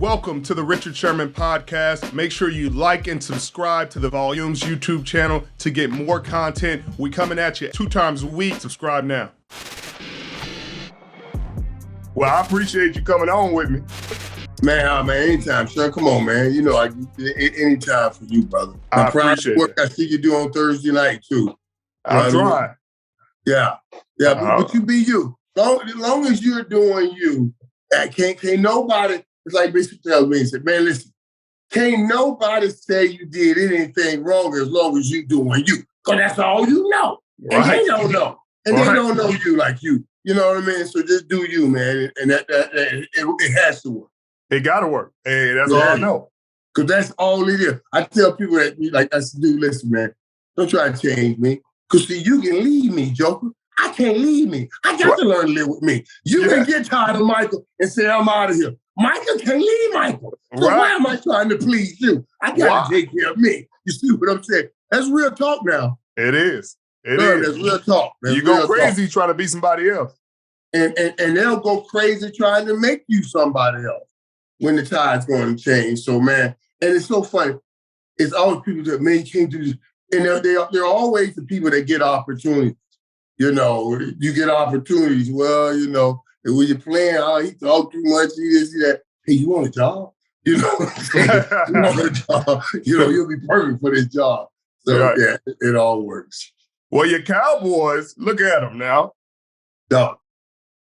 Welcome to the Richard Sherman podcast. Make sure you like and subscribe to the Volumes YouTube channel to get more content. We coming at you 2 times a week. Subscribe now. Well, I appreciate you coming on with me. Man, anytime, son. Come on, man. You know, anytime for you, brother. I appreciate work I see you do on Thursday night, too. I'm trying. Yeah. But you be you. As long as you're doing you, can't nobody, it's like Bishop tells me, he said, man, listen, can't nobody say you did anything wrong as long as you doing you. Because that's all you know. And they don't know. And they don't know you like you. You know what I mean? So just do you, man. And it has to work. It got to work. Hey, that's all I know. Because that's all it is. I tell people that, like I said, dude, listen, man, don't try to change me. Because, see, you can leave me, Joker. I can't leave me. I got to learn to live with me. You can get tired of Michael and say, I'm out of here. Michael can't leave Michael. So why am I trying to please you? I got to take care of me. You see what I'm saying? That's real talk now. It is. That's real talk. You go crazy trying to be somebody else. And they'll go crazy trying to make you somebody else when the tide's going to change. So, man, and it's so funny. It's always people that, man, you can't do this. And they're always the people that get opportunities. You know, you get opportunities. Well, you know, and when you're playing, he talk too much, he this, he that. Hey, you want a job? You know what I'm saying? You want a job? You know, you'll be perfect for this job. So, yeah, it all works. Well, your Cowboys, look at them now. No.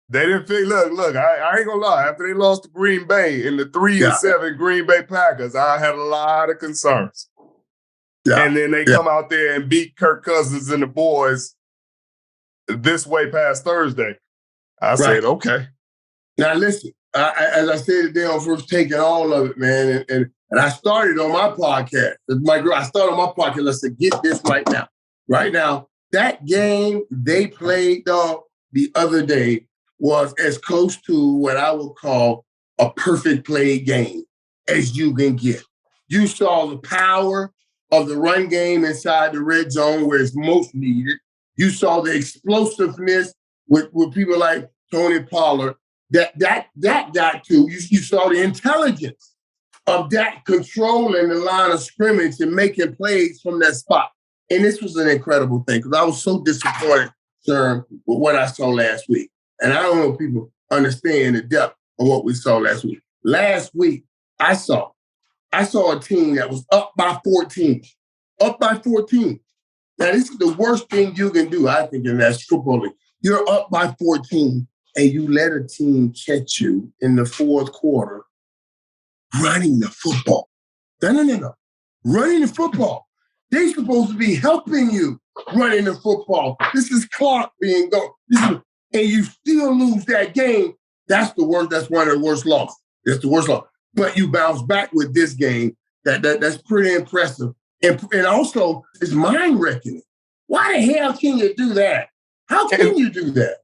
They didn't think, look, I ain't gonna lie. After they lost to Green Bay in the 3-7 Green Bay Packers, I had a lot of concerns. Yeah. And then they come out there and beat Kirk Cousins and the boys this way past Thursday. I said, okay. Now, listen, as I said today on First Take, all of it, man, and I started on my podcast. I started on my podcast. I said, get this right now. Right now, that game they played, the other day was as close to what I would call a perfect play game as you can get. You saw the power of the run game inside the red zone where it's most needed. You saw the explosiveness with people like Tony Pollard. That got to. You saw the intelligence of that controlling the line of scrimmage and making plays from that spot. And this was an incredible thing because I was so disappointed, sir, with what I saw last week. And I don't know if people understand the depth of what we saw last week. Last week, I saw a team that was up by 14. Up by 14. Now, this is the worst thing you can do, I think, in that football league. You're up by 14, and you let a team catch you in the fourth quarter running the football. No. Running the football. They're supposed to be helping you running the football. This is clock being gone. And you still lose that game. That's the worst. That's one of the worst losses. It's the worst loss. But you bounce back with this game. That's pretty impressive. And also, it's mind-wrecking. Why the hell can you do that? How can you do that?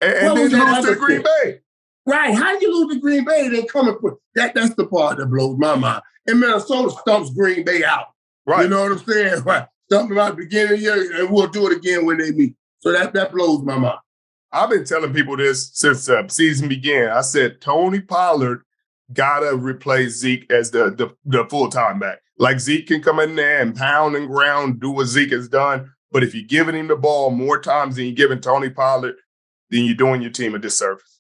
And then lose to Green Bay. Right. How do you lose to Green Bay? They come and put that's the part that blows my mind. And Minnesota stumps Green Bay out. Right. You know what I'm saying? Right. Stump them out at the beginning of the year, and we'll do it again when they meet. So that blows my mind. I've been telling people this since the season began. I said Tony Pollard gotta replace Zeke as the full-time back. Like Zeke can come in there and pound and ground, do what Zeke has done. But if you're giving him the ball more times than you're giving Tony Pollard, then you're doing your team a disservice.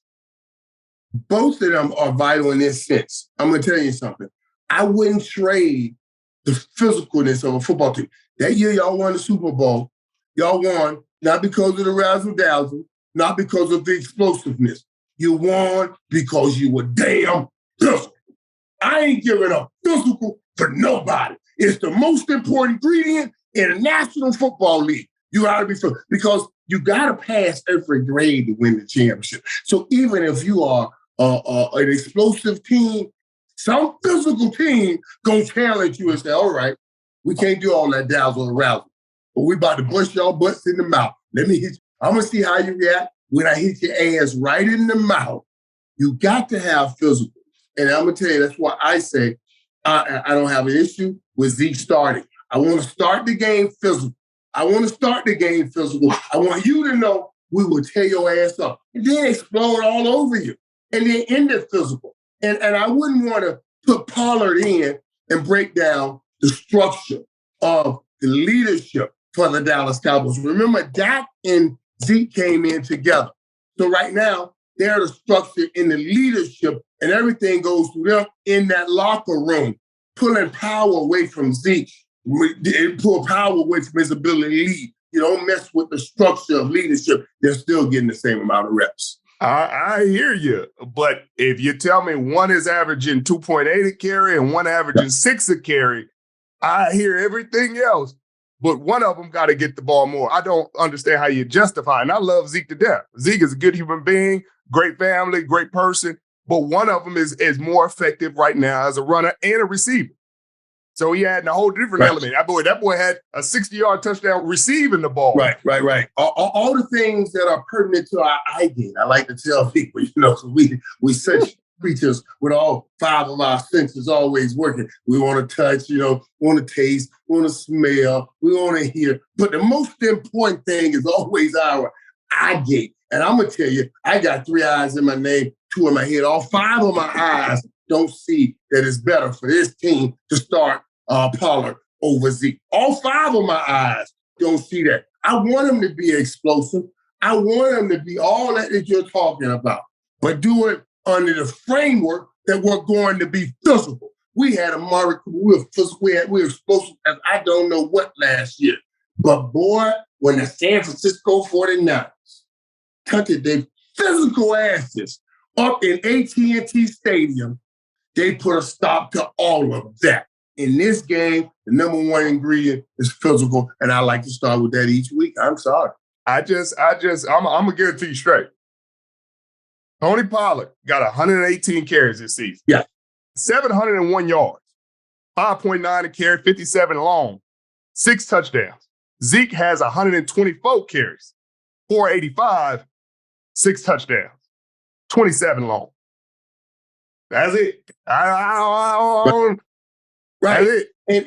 Both of them are vital in this sense. I'm going to tell you something. I wouldn't trade the physicalness of a football team. That year, y'all won the Super Bowl. Y'all won not because of the razzle-dazzle, not because of the explosiveness. You won because you were damn physical. I ain't giving up physical for nobody. It's the most important ingredient in a National Football League. You got to be physical because you got to pass every grade to win the championship. So even if you are an explosive team, some physical team gonna challenge you and say, all right, we can't do all that dazzle and razzle, but we about to bust y'all butts in the mouth. Let me hit you. I'm gonna see how you react when I hit your ass right in the mouth. You got to have physical. And I'm gonna tell you, that's why I say I don't have an issue with Zeke starting. I want to start the game physical. I want you to know we will tear your ass up and then explode all over you and then end it physical. And I wouldn't want put Pollard in and break down the structure of the leadership for the Dallas Cowboys. Remember, Dak and Zeke came in together. So right now, they're the structure in the leadership, and everything goes through them in that locker room, pulling power away from Zeke, pull power away from his ability to lead. You don't mess with the structure of leadership. They're still getting the same amount of reps. I hear you, but if you tell me one is averaging 2.8 a carry and one averaging 6 a carry, I hear everything else, but one of them got to get the ball more. I don't understand how you justify, and I love Zeke to death. Zeke is a good human being, great family, great person, but one of them is more effective right now as a runner and a receiver. So he had a whole different element. That boy had a 60-yard touchdown receiving the ball. Right. All the things that are pertinent to our eye gate. I like to tell people, we such creatures with all 5 of our senses always working. We want to touch, want to taste, want to smell, we want to hear. But the most important thing is always our eye gate. And I'm going to tell you, I got 3 eyes in my name, 2 in my head. All 5 of my eyes don't see that it's better for this team to start Pollard over Zeke. All 5 of my eyes don't see that. I want him to be explosive. I want him to be all that you're talking about, but do it under the framework that we're going to be physical. We had we were physical, we were explosive as I don't know what last year. But boy, when the San Francisco 49ers touched their physical asses up in AT&T Stadium, they put a stop to all of that. In this game, the number one ingredient is physical, and I like to start with that each week. I'm sorry. I'm gonna give it to you straight. Tony Pollard got 118 carries this season. Yeah. 701 yards, 5.9 a carry, 57 long, 6 touchdowns. Zeke has 124 carries, 485, 6 touchdowns, 27 long. That's it. Right. And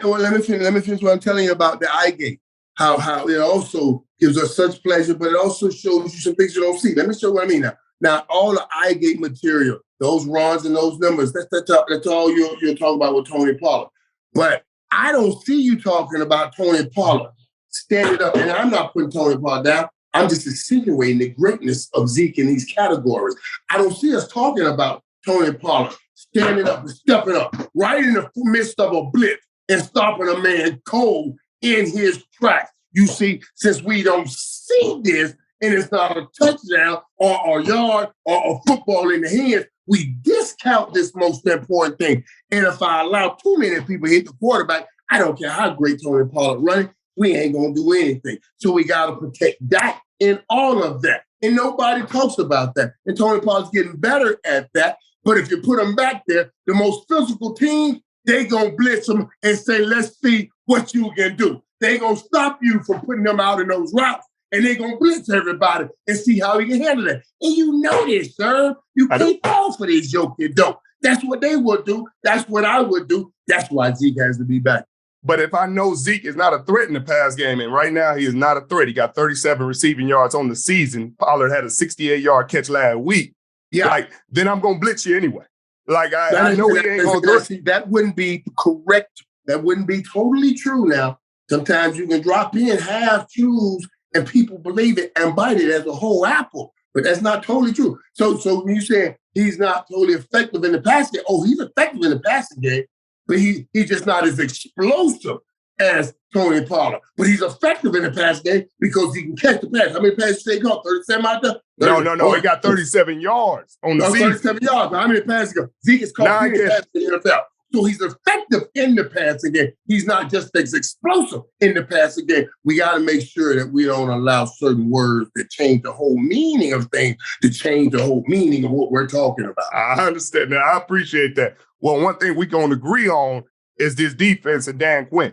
let me finish what I'm telling you about the eye gate. How it also gives us such pleasure, but it also shows you some things you don't see. Let me show you what I mean now. Now, all the eye gate material, those runs and those numbers, that's all you're talking about with Tony Pollard. But I don't see you talking about Tony Pollard standing up, and I'm not putting Tony Pollard down. I'm just insinuating the greatness of Zeke in these categories. I don't see us talking about Tony Pollard standing up and stepping up right in the midst of a blitz and stopping a man cold in his tracks. You see, since we don't see this, and it's not a touchdown or a yard or a football in the hands, we discount this most important thing. And if I allow too many people to hit the quarterback, I don't care how great Tony Pollard running, we ain't going to do anything. So we got to protect that and all of that. And nobody talks about that. And Tony Pollard's getting better at that. But if you put him back there, the most physical team, they going to blitz him and say, let's see what you can do. They going to stop you from putting them out in those routes. And they're going to blitz everybody and see how he can handle that. And you know this, sir. You can't fall for this joke, you don't. That's what they would do. That's what I would do. That's why Zeke has to be back. But if I know Zeke is not a threat in the pass game, and right now he is not a threat, he got 37 receiving yards on the season. Pollard had a 68-yard catch last week. Yeah. Then I'm going to blitz you anyway. I know he ain't going to do it. That wouldn't be correct. That wouldn't be totally true now. Sometimes you can drop in half-truths and people believe it and bite it as a whole apple. But that's not totally true. So when you say he's not totally effective in the passing game, he's effective in the passing game, but he's just not as explosive as Tony Pollard. But he's effective in the passing game because he can catch the pass. How many passes did he go? 37 out there? No. He got 37 yards on the season. 37 yards. How many passes go? Zeke is caught 9 passes in the NFL. So he's effective in the passing game. He's not just as explosive in the passing game. We got to make sure that we don't allow certain words that change the whole meaning of things to change the whole meaning of what we're talking about. I understand that. I appreciate that. Well, one thing we're going to agree on is this defense and Dan Quinn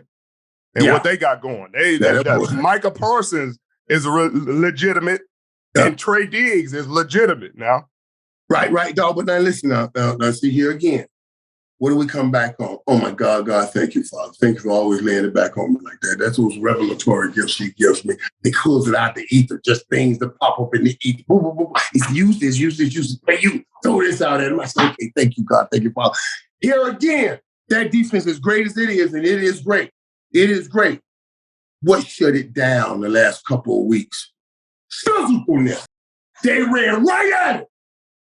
and what they got going. Micah Parsons is legitimate and Trey Diggs is legitimate now. Right, dog. But now listen, now see here again. What do we come back on? Oh, my God, thank you, Father. Thank you for always laying it back on me like that. That's those revelatory gifts he gives me. He cools it out the ether, just things that pop up in the ether. Boom, boom, boom. It's used. Hey, you throw this out at him. I say, okay, thank you, God. Thank you, Father. Here again, that defense, as great as it is, and it is great. It is great. What shut it down the last couple of weeks? Physicalness. They ran right at it.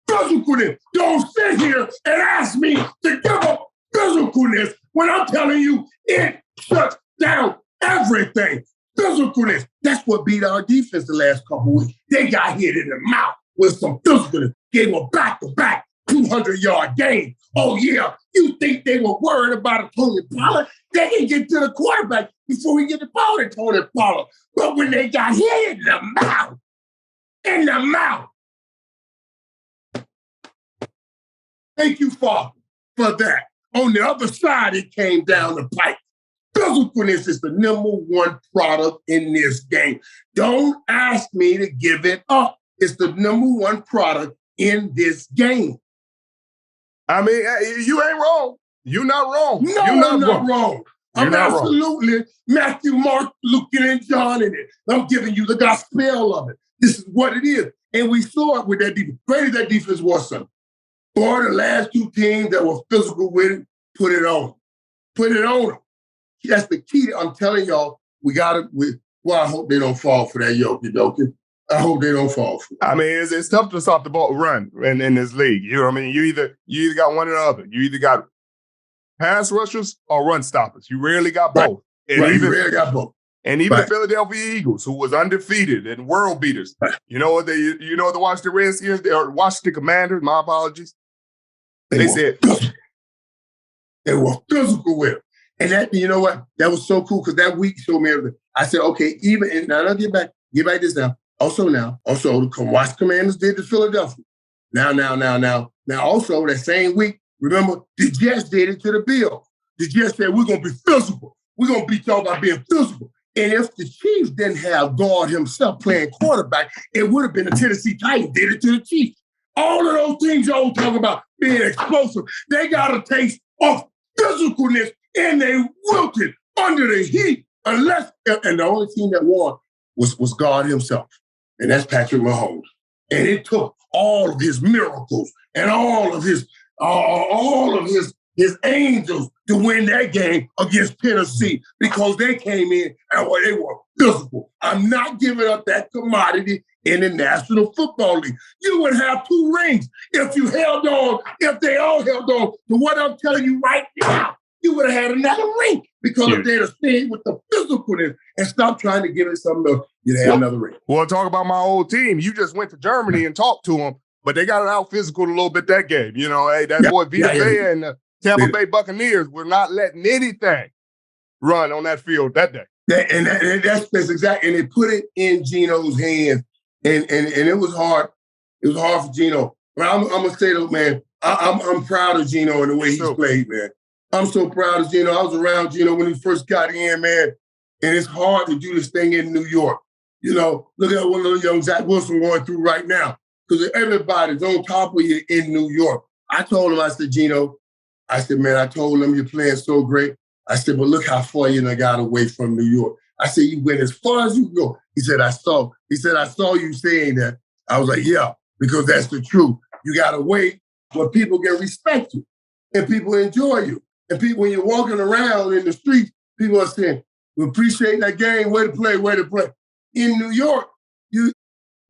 Physicalness. Don't sit here and ask me to give up physicalness when I'm telling you it shuts down everything. Physicalness. That's what beat our defense the last couple of weeks. They got hit in the mouth with some physicalness. Gave a back-to-back 200-yard game. Oh, yeah. You think they were worried about a Tony Pollard? They can get to the quarterback before we get the ball to Tony Pollard. But when they got hit in the mouth, thank you, Father, for that. On the other side, it came down the pipe. Physicalness is the number one product in this game. Don't ask me to give it up. It's the number one product in this game. I mean, you ain't wrong. You're not wrong. No, I'm not wrong. I'm absolutely wrong. Matthew, Mark, Luke, and John in it. I'm giving you the gospel of it. This is what it is. And we saw it with that defense. Great as that defense was, son. Boy, the last two teams that were physical with it, put it on them. Put it on them. That's the key. I'm telling y'all, we got to, well, I hope they don't fall for that yoke. I hope they don't fall for it. I mean, it's tough to stop the ball run in this league. You know what I mean? You either got one or the other. You either got pass rushers or run stoppers. You rarely got both. You rarely got both. And even the Philadelphia Eagles, who was undefeated and world beaters. You know what the Washington Redskins or Washington Commanders, my apologies. They said they were physical with it. And that, you know what? That was so cool because that week showed me everything. I said, okay, now I'll get back this down. Also, the Washington Commanders did to Philadelphia. Now, also that same week, remember, the Jets did it to the Bills. The Jets said, we're going to be physical. We're going to beat y'all by being physical. And if the Chiefs didn't have God himself playing quarterback, it would have been the Tennessee Titans did it to the Chiefs. All of those things y'all talk about being explosive, they got a taste of physicalness and they wilted under the heat. And the only team that won was God himself. And that's Patrick Mahomes. And it took all of his miracles and all of his angels to win that game against Tennessee because they came in and they were physical. I'm not giving up that commodity in the National Football League. You would have 2 rings if they all held on to what I'm telling you right now. You would have had another ring because if they'd have stayed with the physicalness and stopped trying to give it something else, you'd have another ring. Well, talk about my old team. You just went to Germany and talked to them, but they got it out physical a little bit that game. You know, hey, that boy Vita Vea and the Tampa Bay Buccaneers were not letting anything run on that field that day. That's exactly. And they put it in Geno's hands, and it was hard. It was hard for Geno. But I'm gonna say though, man, I'm proud of Geno and the way he's played, man. I'm so proud of Geno. I was around Geno when he first got in, man, and it's hard to do this thing in New York. You know, look at what little young Zach Wilson going through right now because everybody's on top of you in New York. I told him, I said, Geno, man, I told him you're playing so great. I said, but look how far you done got away from New York. I said, you went as far as you go. He said, I saw you saying that. I was like, yeah, because that's the truth. You got to wait where people can respect you and people enjoy you. And people, when you're walking around in the streets, people are saying, we appreciate that game, way to play. In New York, you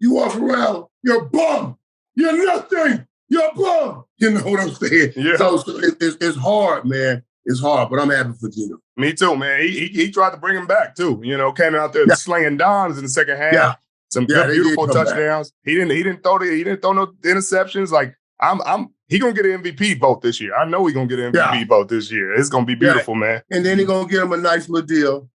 walk around, you're bum. You're nothing. You're bum. You know what I'm saying? Yeah. So it's hard, man. It's hard, but I'm happy for Geno. Me too, man. He tried to bring him back too. You know, came out there slinging dimes in the second half. Yeah. Some good, beautiful touchdowns. Back. He didn't throw no interceptions. Like he gonna get an MVP vote this year. I know he gonna get an MVP vote this year. It's gonna be beautiful, man. And then he gonna get him a nice little deal.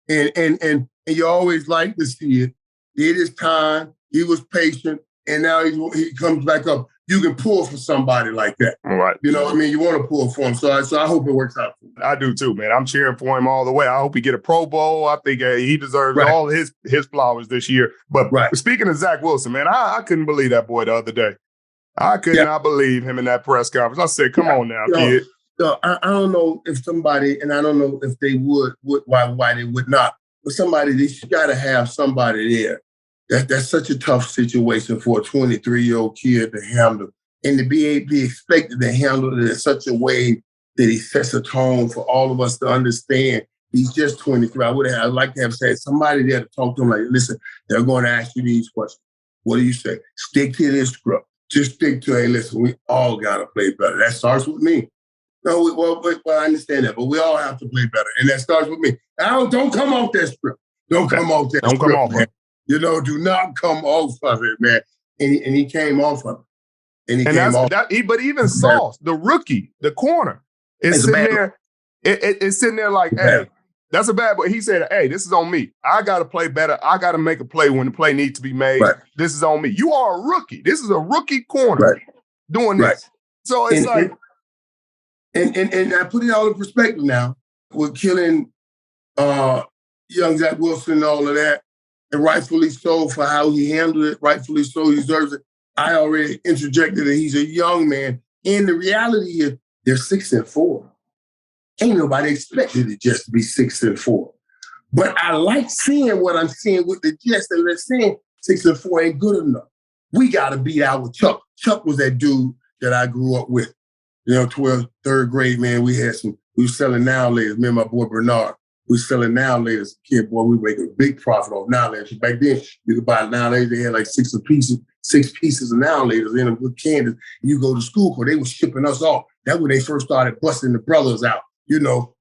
And you always like to see it. Did his time. He was patient, and now he comes back up. You can pull for somebody like that. Right. You know what I mean? You want to pull for him. So I hope it works out for him. I do too, man. I'm cheering for him all the way. I hope he get a Pro Bowl. I think he deserves all his flowers this year. But speaking of Zach Wilson, man, I couldn't believe that boy the other day. I could not believe him in that press conference. I said, come on now, kid. I don't know if somebody, and I don't know if they would why they would not, but they got to have somebody there. That's such a tough situation for a 23-year-old kid to handle. and to be expected to handle it in such a way that he sets a tone for all of us to understand. He's just 23. I'd like to have said somebody there to talk to him like, listen, they're going to ask you these questions. What do you say? Stick to this script. Just stick to, hey, listen, we all got to play better. That starts with me. No, well, I understand that, but we all have to play better. And that starts with me. Don't come off that script. Don't come off that script, come off, man. Do not come off of it, man. And he came off of it. But even Sauce, the rookie, the corner, is sitting there. It's sitting there like, hey, that's a bad boy. He said, hey, this is on me. I got to play better. I got to make a play when the play needs to be made. Right. This is on me. You are a rookie. This is a rookie corner doing this. Right. So it's And I put it all in perspective now. We're killing young Zach Wilson and all of that, and rightfully so for how he handled it. Rightfully so, he deserves it. I already interjected that he's a young man. And the reality is they're 6-4. Ain't nobody expected it just to be 6-4. But I like seeing what I'm seeing with the Jets, and they're saying 6-4 ain't good enough. We got to beat our Chuck. Chuck was that dude that I grew up with. 12th, third grade, man, we were selling Now Laters. Me and my boy Bernard, we were selling Now Laters as a kid, boy. We were making a big profit off Now Laters. Back then, you could buy Now Laters. They had like 6 pieces of Now Laters in them with candies. You go to school, because they were shipping us off. That's when they first started busting the brothers out.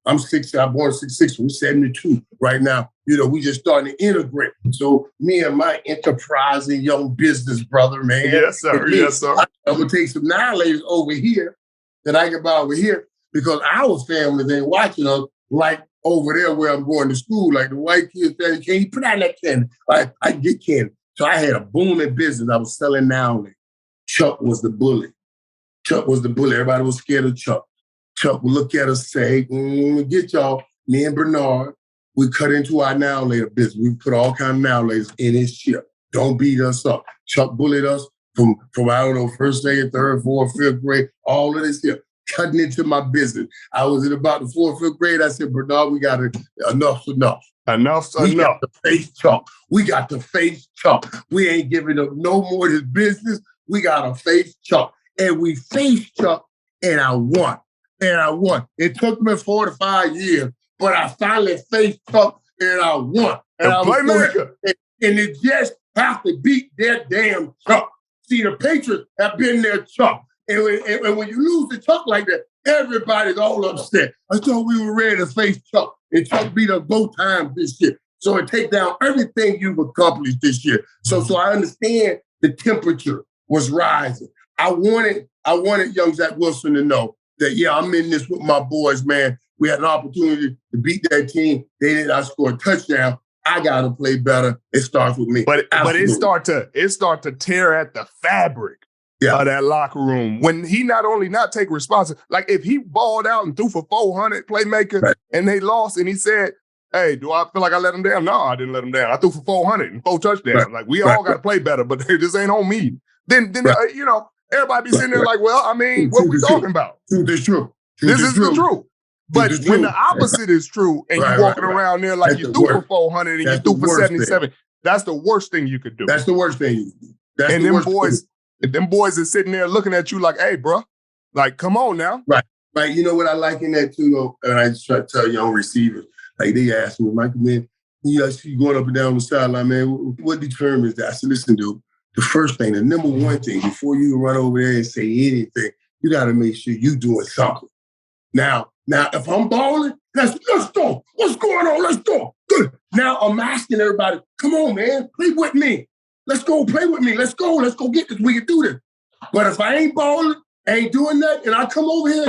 I'm 6, I'm born 6'6", we're 72 right now. We just starting to integrate. So me and my enterprising young business brother, man. Yes, sir. Yes, sir. I'm going to take some Now Laters over here that I can buy over here, because our families ain't watching us like over there where I'm going to school. Like the white kids saying, can you put out that candy? I get candy. So I had a booming business. I was selling Now Laters. Chuck was the bully. Everybody was scared of Chuck. Chuck would look at us and say, get y'all. Me and Bernard, we cut into our Now Later business. We put all kinds of Now Laters in his ship. Don't beat us up. Chuck bullied us from I don't know, first, second, third, fourth, fifth grade, all of this here, cutting into my business. I was in about the 4th, 5th grade. I said, Bernard, we got enough's enough. Enough's we enough. Got to face Chuck. We got to face Chuck. We ain't giving up no more of this business. We got to face Chuck. And we faced Chuck, and I won. It took me 4 to 5 years, but I finally faced Chuck, and I won. And I was playmaker. And it just have to beat their damn Chuck. See, the Patriots have been their Chuck. And when you lose the Chuck like that, everybody's all upset. I thought we were ready to face Chuck. And Chuck beat us both times this year. So it takes down everything you've accomplished this year. So I understand the temperature was rising. I wanted young Zach Wilson to know that, I'm in this with my boys, man. We had an opportunity to beat that team. They did not score a touchdown. I got to play better. It starts with me. But it start to tear at the fabric of that locker room when he not take responsibility. Like if he balled out and threw for 400 playmaker and they lost and he said, hey, do I feel like I let him down? No, I didn't let him down. I threw for 400 and 4 touchdowns. Right. Like we all got to play better, but this ain't on me. Then everybody be sitting there like, well, I mean, what we talking about? Truth is true. This is the truth. But when the opposite is true and you're walking around there like you threw for 400 and you threw for 77, that's the worst thing you could do. That's the worst thing you could do. And them boys are sitting there looking at you like, hey, bro, like, come on now. Right. You know what I like in that too, though? And I just try to tell young receivers, like they ask me, Michael, man, you going up and down the sideline, man, what determines that? I said, listen, dude, the first thing, the number one thing, before you run over there and say anything, you got to make sure you're doing something. Now, if I'm balling, let's go. What's going on? Let's go. Good. Now I'm asking everybody, come on, man, play with me. Let's go play with me. Let's go get this. We can do this. But if I ain't balling, ain't doing that, and I come over here,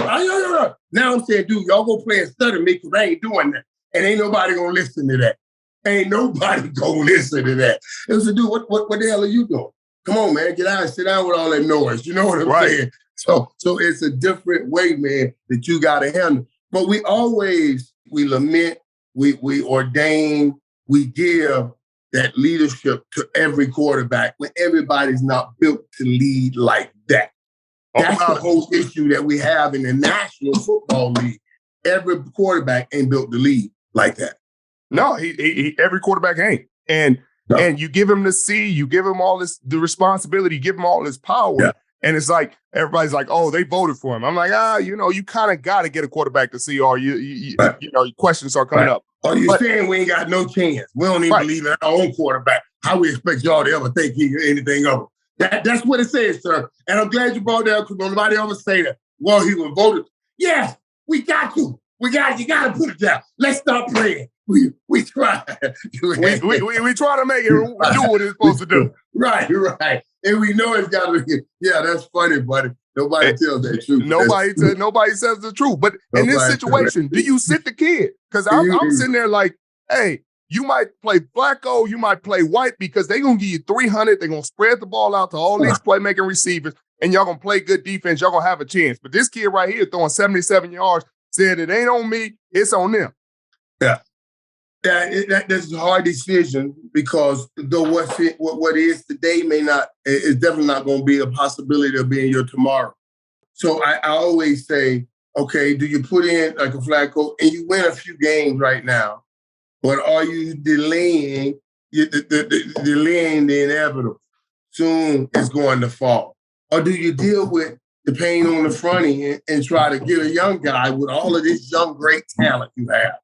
now I'm saying, dude, y'all go play and study me because I ain't doing that. And ain't nobody going to listen to that. Ain't nobody going to listen to that. It was a dude, what the hell are you doing? Come on, man, get out and sit down with all that noise. You know what I'm saying? So it's a different way, man, that you got to handle. But we lament, we ordain, we give that leadership to every quarterback when everybody's not built to lead like that. That's the whole issue that we have in the National Football League. Every quarterback ain't built to lead like that. No, every quarterback ain't. And you give him the C, you give him all the responsibility, you give him all this power. Yeah. And it's like, everybody's like, oh, they voted for him. I'm like, you kind of got to get a quarterback to see, or your questions are coming up. Are you saying we ain't got no chance? We don't even believe in our own quarterback. How we expect y'all to ever think he anything of it? That's what it says, sir. And I'm glad you brought that up because nobody ever say that. Well, he was voted. Yes, we got to. You got to put it down. Let's stop playing. We try. we try to make it do what it's supposed to do. Right. And we know it's got to be. Yeah, that's funny, buddy. Nobody tells that truth. Nobody says the truth. But in this situation, do you sit the kid? Because I'm sitting there like, hey, you might play Flacco, you might play White because they're going to give you 300. They're going to spread the ball out to all these playmaking receivers, and y'all going to play good defense. Y'all going to have a chance. But this kid right here throwing 77 yards said it ain't on me, it's on them. Yeah. That's a hard decision because though what is today is definitely not going to be a possibility of being your tomorrow. So I always say, okay, do you put in like a Flacco and you win a few games right now, but are you delaying the inevitable? Soon it's going to fall. Or do you deal with the pain on the front end and try to get a young guy with all of this young, great talent you have?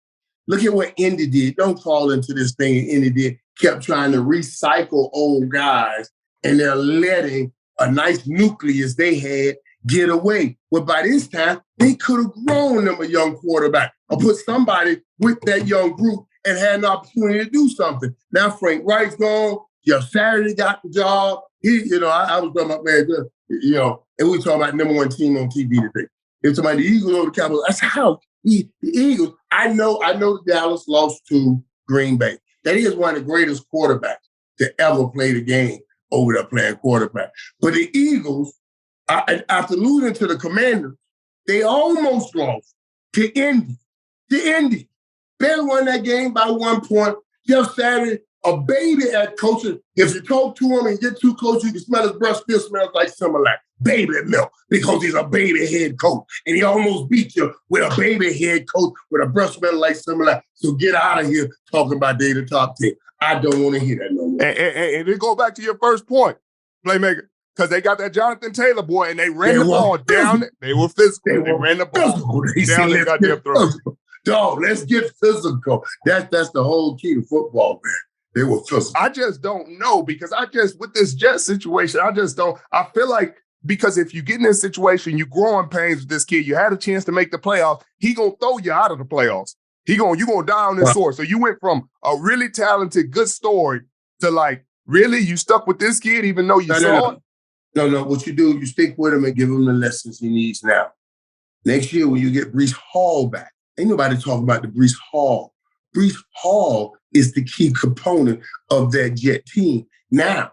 Look at what Indy did. Don't fall into this thing Indy did. Kept trying to recycle old guys, and they're letting a nice nucleus they had get away. Well, by this time, they could have grown them a young quarterback or put somebody with that young group and had an opportunity to do something. Now Frank Wright's gone. Jeff Saturday got the job. I was talking about, man, and we talking about number one team on TV today. It's about the Eagles over the Cowboys. That's how the Eagles. I know Dallas lost to Green Bay. That is one of the greatest quarterbacks to ever play the game over there playing quarterback. But the Eagles, after losing to the Commanders, they almost lost to Indy. Barely won that game by 1 point. Jeff Saturday, a baby at coaching. If you talk to him and get too close, you can smell his breath still smells like Similac. Baby milk, because he's a baby head coach. And he almost beat you with a baby head coach with a breath smell like Similac. So get out of here talking about they the top 10. I don't want to hear that no more. And then go back to your first point, playmaker, because they got that Jonathan Taylor boy, and they ran the ball down. They were physical. They ran the ball down their goddamn throat. Dog, let's get physical. That's the whole key to football, man. They were physical. I just don't know because with this Jet situation, I feel like because if you get in this situation, you growing pains with this kid, you had a chance to make the playoffs, he going to throw you out of the playoffs. You going to die on this sword. So you went from a really talented, good story to like, really? You stuck with this kid even though you saw it? No. What you do, you stick with him and give him the lessons he needs now. Next year when you get Breece Hall back, ain't nobody talking about the Breece Hall. Breece Hall is the key component of that Jet team. Now,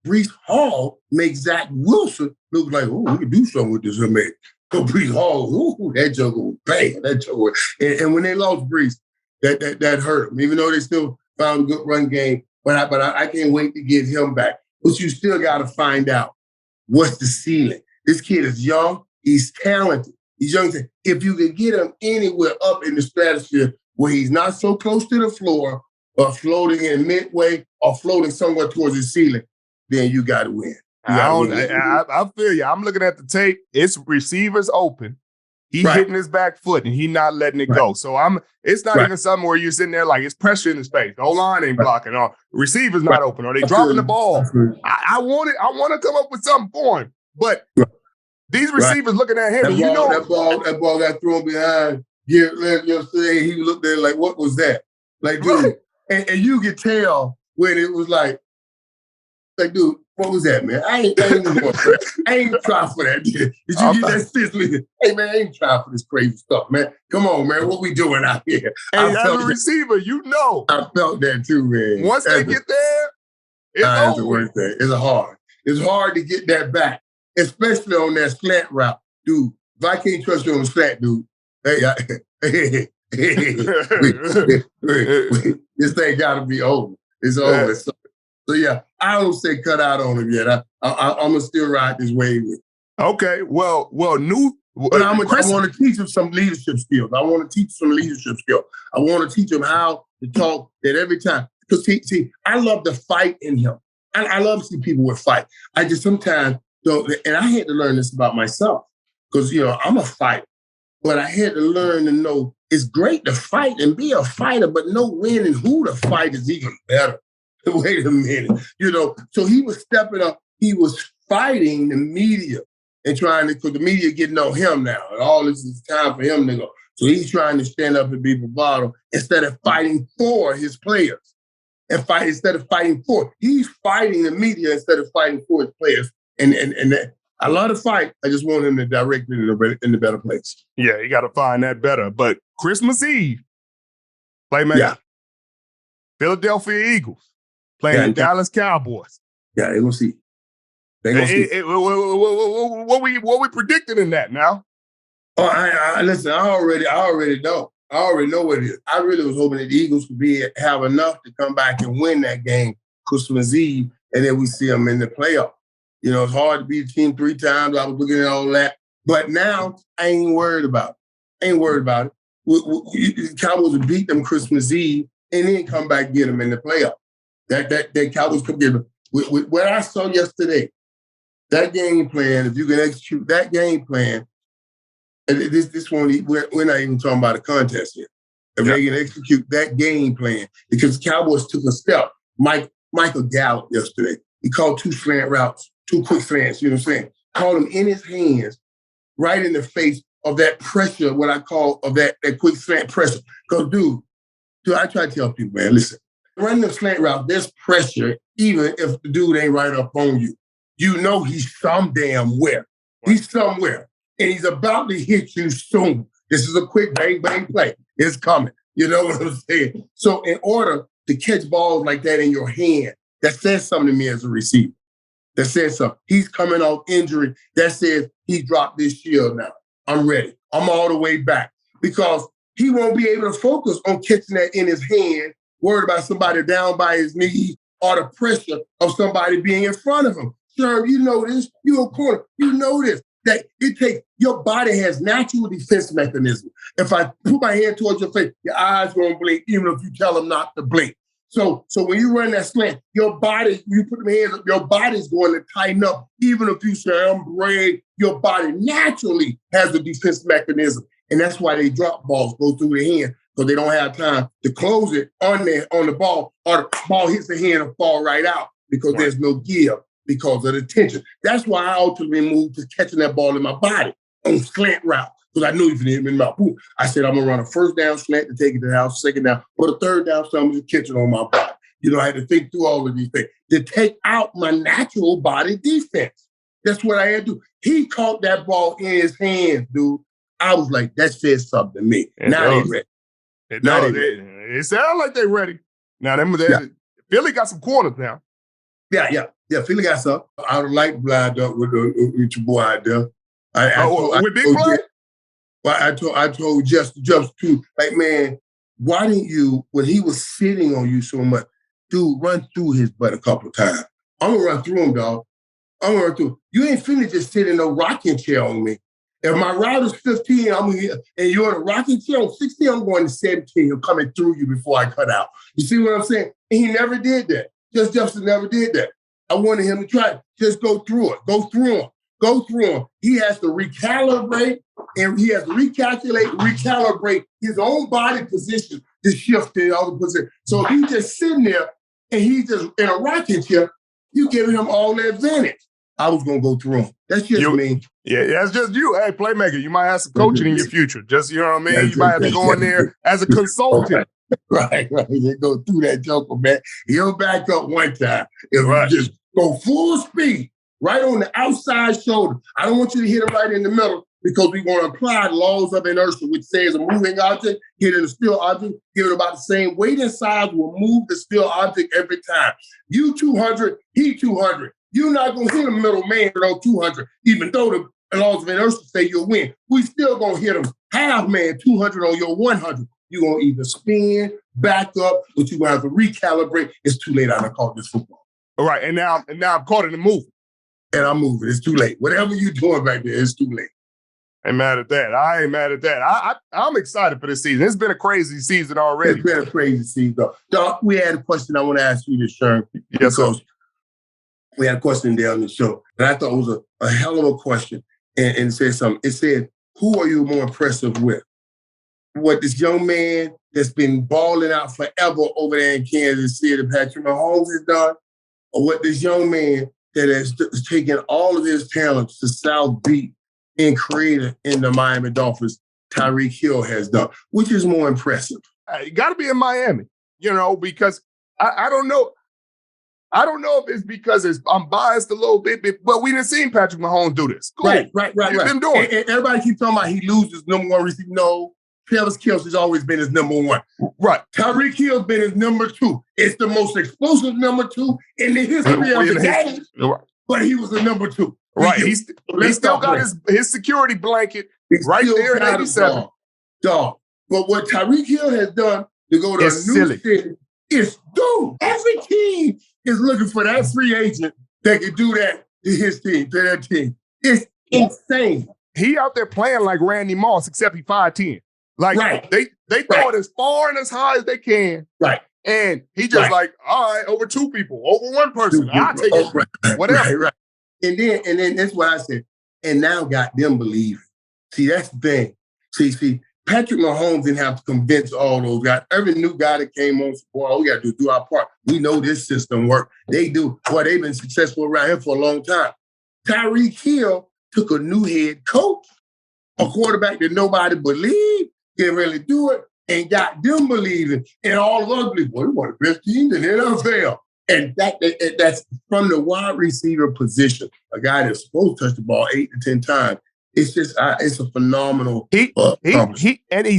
Breece Hall makes Zach Wilson look like, oh, we can do something with this man. So Breece Hall, that joker was bad. That joker. And when they lost Breece, that hurt them. Even though they still found a good run game, but I can't wait to get him back. But you still got to find out what's the ceiling. This kid is young. He's talented. He's young. If you can get him anywhere up in the stratosphere where he's not so close to the floor or floating in midway or floating somewhere towards the ceiling, then you got to win. I feel you. I'm looking at the tape. It's receivers open. He's hitting his back foot and he's not letting it go. So it's not even something where you're sitting there like it's pressure in his face. The whole line ain't blocking. Or receiver's not open. Or they dropping the ball. I want to come up with something for him. But these receivers looking at him, that ball got thrown behind. He looked there like, what was that? Like, dude, and you could tell when it was like, dude, what was that, man? I ain't trying for that. Did you get that sizzling? Hey, man, I ain't trying for this crazy stuff, man. Come on, man. What we doing out here? Hey, as a receiver, I felt that too, man. Once they get there, it's the worst thing. It's hard to get that back, especially on that slant route. Dude, if I can't trust you on the slant, dude, this thing got to be over. It's over. So yeah, I don't say cut out on him yet. I'm gonna still ride this wave with. Okay, well, but I want to teach him some leadership skills. I want to teach him how to talk. That every time, because see, I love the fight in him. I love to see people with fight. I just sometimes So, and I had to learn this about myself because, I'm a fighter, but I had to learn to know it's great to fight and be a fighter, but know when and who to fight is even better. Wait a minute. So he was stepping up. He was fighting the media and trying to, because the media getting on him now. And all this is time for him to go. So he's trying to stand up and be bravado instead of fighting for his players. Instead of fighting for, he's fighting the media instead of fighting for his players. And I love to fight. I just want him to direct it in the better place. Yeah, you got to find that better. But Christmas Eve, playmaker. Yeah. Philadelphia Eagles playing the Dallas Cowboys. Yeah, they're going to see. They're going to see. What we predicting in that now? Oh, listen, I already know. I already know what it is. I really was hoping that the Eagles could have enough to come back and win that game Christmas Eve, and then we see them in the playoff. It's hard to beat a team 3 times. I was looking at all that. But now, I ain't worried about it. The Cowboys would beat them Christmas Eve and then come back and get them in the playoff. That Cowboys could get them. With what I saw yesterday, that game plan, if you can execute that game plan, and this one, we're not even talking about a contest here. If they can execute that game plan, because the Cowboys took a step. Michael Gallup yesterday, he called 2 slant routes, 2 quick slants, you know what I'm saying? Called them in his hands, right in the face of that pressure, what I call of that quick slant pressure. Because, dude, I try to tell people, man, listen, running the slant route, there's pressure, even if the dude ain't right up on you. He's some damn where. He's somewhere. And he's about to hit you soon. This is a quick bang, bang play. It's coming. You know what I'm saying? So in order to catch balls like that in your hand, that says something to me as a receiver. That says something. He's coming off injury. That says he dropped this shield now. I'm ready. I'm all the way back. Because he won't be able to focus on catching that in his hand, worried about somebody down by his knees or the pressure of somebody being in front of him. Sure, you know this. You're a corner. You know this. That it takes, your body has natural defense mechanism. If I put my hand towards your face, your eyes won't blink, even if you tell them not to blink. So when you run that slant, your body, you put my hands up, your body's going to tighten up. Even if you say, I'm brave, your body naturally has a defense mechanism. And that's why they drop balls, go through the hand, because they don't have time to close it on the ball, or the ball hits the hand and fall right out because there's no give. Because of the tension. That's why I ultimately moved to catching that ball in my body on slant route. Because I knew if it hit me in my boot, I said, I'm going to run a first down slant to take it to the house, second down, but a third down, so I'm going to catch it on my body. I had to think through all of these things to take out my natural body defense. That's what I had to do. He caught that ball in his hands, dude. I was like, that says something to me. Now they ready. It sounds like they're ready. Now, Philly got some corners now. Yeah, Philly got some. I would like blind up with your boy out there. With Big Play? I told Just too, like, man, why didn't you, when he was sitting on you so much, dude, run through his butt a couple of times. I'm going to run through him, dog. I'm going to run through him. You ain't finna just sit in a rocking chair on me. If my route is 15, and you're in a rocking chair on 16, I'm going to 17. I'm coming through you before I cut out. You see what I'm saying? And he never did that. Justin never did that. I wanted him to try. Just go through it. Go through him. He has to recalibrate, and he has to recalibrate his own body position to shift to the other position. So if he's just sitting there and he's just in a rocking chair, you giving him all the advantage. I was going to go through him. That's just me. Yeah, that's just you. Hey, playmaker, you might have some coaching in your future. Just, you know what I mean? You might have to go in there as a consultant. Right. They go through that joker, man. He'll back up one time. If you just go full speed, right on the outside shoulder. I don't want you to hit it right in the middle because we want to apply the laws of inertia, which says a moving object, hitting a still object, give it about the same weight and size, will move the still object every time. You 200, he 200. You're not going to hit a middle man on 200, even though the laws of inertia say you'll win. We still going to hit him half man 200 on your 100. You're going to either spin, back up, but you're going to have to recalibrate. It's too late. I done caught this football. All right, and now I'm caught in the moving. And I'm moving. It's too late. Whatever you're doing back there, it's too late. I ain't mad at that. I'm excited for this season. It's been a crazy season already. It's been a crazy season, though. Doc, we had a question I want to ask you this, Sherman. Yes, sir. we had a question there on the show that I thought was a hell of a question, and it said something. It said, who are you more impressive with? What this young man that's been balling out forever over there in Kansas City, Patrick Mahomes, has done, or what this young man that has taken all of his talents to South Beach and created in the Miami Dolphins, Tyreek Hill, has done? Which is more impressive? You got to be in Miami, because I don't know. I don't know if it's because I'm biased a little bit, but we didn't see Patrick Mahomes do this. Cool. Right. He's been doing it. And everybody keeps talking about he loses number one receiver. No, Travis Kelce's always been his number one. Right. Tyreek Hill's been his number two. It's the most explosive number two in the history of the game. Right. But he was the number two. Right. He still got his security blanket right there in 87. Dog. But what Tyreek Hill has done to go to a new city is dude. Every team is looking for that free agent that can do that to his team, to their team. It's insane. He out there playing like Randy Moss, except he 5'10". Like they throw it as far and as high as they can. Right. And he just like, all right, over two people, over one person. I'll take it. Right. Whatever. Right. And then that's what I said. And now got them believing. See, that's the thing. See, Patrick Mahomes didn't have to convince all those guys. Every new guy that came on, all we got to do our part. We know this system works. They do. Boy, they've been successful around here for a long time. Tyreek Hill took a new head coach, a quarterback that nobody believed can really do it, and got them believing. And all of us believe, boy, one of the best teams in the NFL. And that's from the wide receiver position, a guy that's supposed to touch the ball 8 to 10 times. It's just, it's a phenomenal. He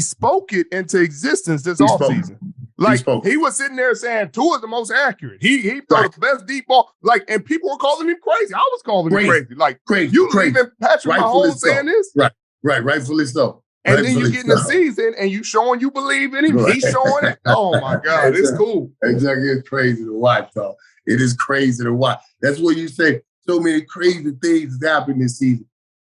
spoke it into existence this offseason. Like he was sitting there saying Tua's the most accurate. He threw the best deep ball. Like, and people were calling him crazy. I was calling him crazy. Like, you even Patrick Mahomes saying this? Right, rightfully so. And then you get in the season and you showing you believe in him. Right. He's showing it. Oh my God, it's cool. Exactly, it's crazy to watch, though. It is crazy to watch. That's what you say. So many crazy things happened this season.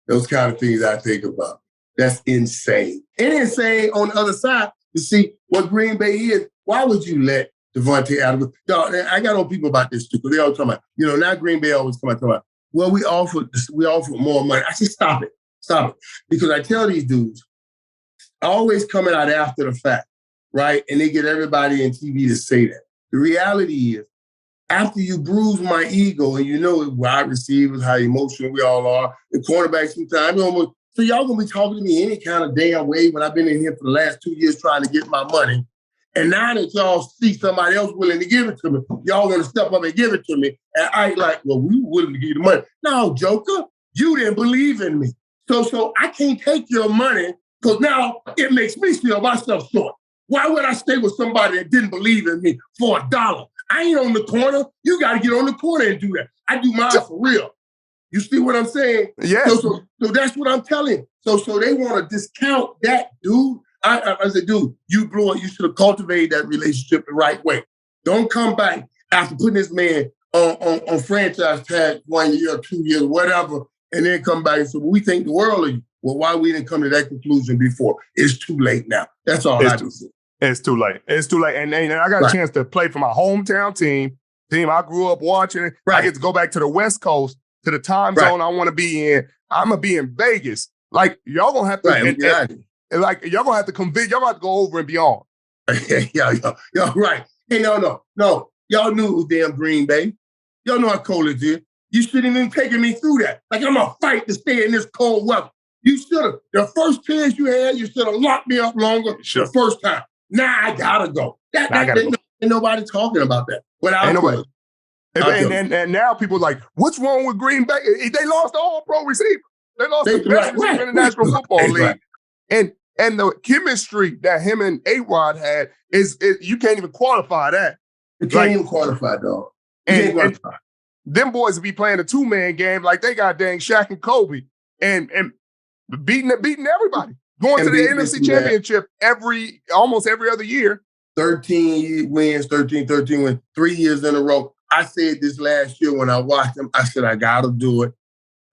Those kind of things I think about. That's insane. And insane on the other side to see what Green Bay is. Why would you let Davante Adams? Dog, I got on people about this too, because they always talking about, now Green Bay always come out talking about, well, we offered more money. I said, stop it. Because I tell these dudes, always coming out after the fact, right? And they get everybody in TV to say that. The reality is, after you bruise my ego, and wide receivers, how emotional we all are, the cornerbacks sometimes, so y'all gonna be talking to me any kind of damn way when I've been in here for the last 2 years trying to get my money. And now that y'all see somebody else willing to give it to me, y'all gonna step up and give it to me. And I like, well, we were willing to give you the money. No, Joker, you didn't believe in me. So I can't take your money because now it makes me feel myself short. Why would I stay with somebody that didn't believe in me for $1? I ain't on the corner. You got to get on the corner and do that. I do mine for real. You see what I'm saying? Yeah. So that's what I'm telling. So they want to discount that, dude. I said, dude, you blew it. You should have cultivated that relationship the right way. Don't come back after putting this man on franchise tag 1 year, 2 years, whatever, and then come back and say, well, we think the world of you. Well, why we didn't come to that conclusion before? It's too late now. That's all I can say. It's too late. And I got a chance to play for my hometown team I grew up watching. Right. I get to go back to the West Coast, to the time zone I want to be in. I'm going to be in Vegas. Like, y'all going to have to, y'all going to have to convince, y'all going to have to go over and beyond. Y'all right. Hey, no. Y'all knew it was damn Green Bay. Y'all know how cold it is. You shouldn't even taken me through that. Like, I'm going to fight to stay in this cold weather. You should have. The first chance you had, you should have locked me up longer the first time. Now I gotta go. Ain't nobody talking about that. But I'll go. And now people are like, what's wrong with Green Bay? They lost the all-pro receiver. They lost the best receiver in the National Football League. Right. And the chemistry that him and A-Rod had is you can't even quantify that. You can't even quantify, dog. And them boys will be playing a two-man game like they got dang Shaq and Kobe and beating everybody. Going to the NFC Championship almost every other year. 13 wins, 13 wins, 3 years in a row. I said this last year when I watched them, I said, I got to do it.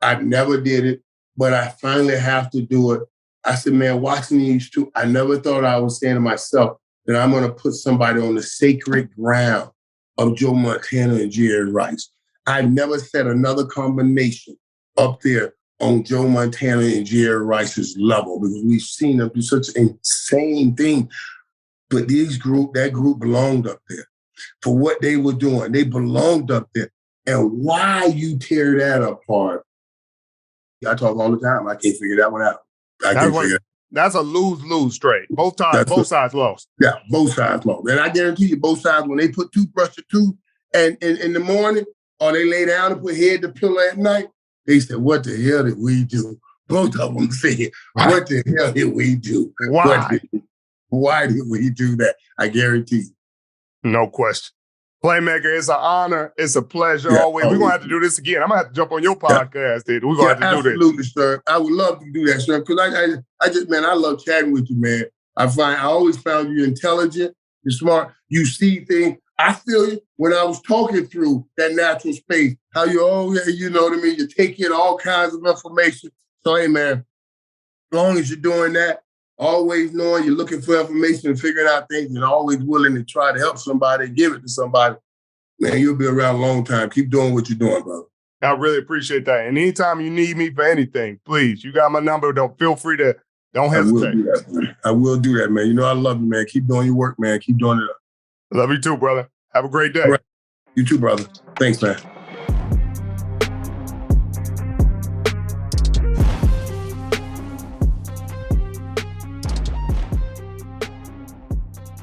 I never did it, but I finally have to do it. I said, man, watching these two, I never thought I was saying to myself that I'm going to put somebody on the sacred ground of Joe Montana and Jerry Rice. I never set another combination up there on Joe Montana and Jerry Rice's level because we've seen them do such insane things. But that group belonged up there for what they were doing. They belonged up there. And why you tear that apart? I talk all the time. I can't figure that one out. That's a lose-lose straight. Both sides lost. Yeah, both sides lost. And I guarantee you, both sides, when they put toothbrush to tooth and in the morning, or they lay down and put head to pillow at night, they said, what the hell did we do? Both of them said, what the hell did we do? Why did we do that? I guarantee you. No question. Playmaker, it's an honor. It's a pleasure always. We're going to have to do this again. I'm going to have to jump on your podcast, dude. We're going to have to do this. Absolutely, sir. I would love to do that, sir, because I love chatting with you, man. I always found you intelligent, you're smart, you see things. I feel you when I was talking through that natural space, how you know what I mean? You take in all kinds of information. So, hey, man, as long as you're doing that, always knowing you're looking for information and figuring out things and always willing to try to help somebody, give it to somebody, man, you'll be around a long time. Keep doing what you're doing, brother. I really appreciate that. And anytime you need me for anything, please, you got my number. Don't hesitate. I will do that, man. You know I love you, man. Keep doing your work, man. Keep doing it up. Love you too, brother. Have a great day. Right. You too, brother. Thanks, man.